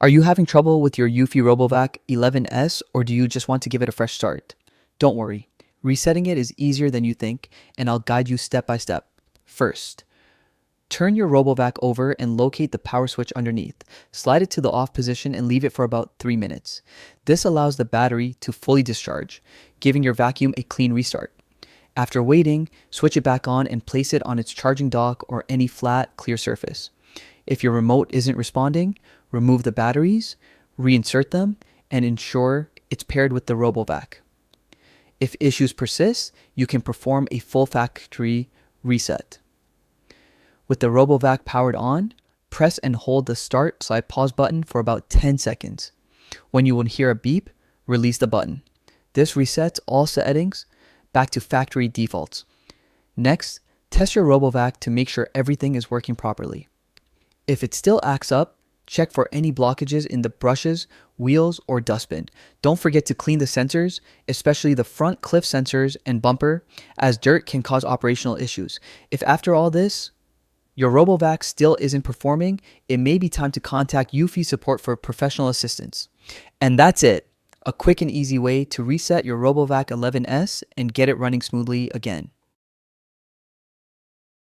Are you having trouble with your Eufy RoboVac 11s, or do you just want to give it a fresh start? Don't worry, resetting it is easier than you think, and I'll guide you step by step. First, turn your RoboVac over and locate the power switch underneath. Slide it to the off position and leave it for about 3 minutes. This allows the battery to fully discharge, giving your vacuum a clean restart. After waiting, switch it back on and place it on its charging dock or any flat, clear surface. If your remote isn't responding, remove the batteries, reinsert them, and ensure it's paired with the RoboVac. If issues persist, you can perform a full factory reset. With the RoboVac powered on, press and hold the start/pause button for about 10 seconds. When you will hear a beep, release the button. This resets all settings back to factory defaults. Next, test your RoboVac to make sure everything is working properly. If it still acts up, check for any blockages in the brushes, wheels, or dustbin. Don't forget to clean the sensors, especially the front cliff sensors and bumper, as dirt can cause operational issues. If after all this, your RoboVac still isn't performing, it may be time to contact Eufy support for professional assistance. And that's it. A quick and easy way to reset your RoboVac 11s and get it running smoothly again.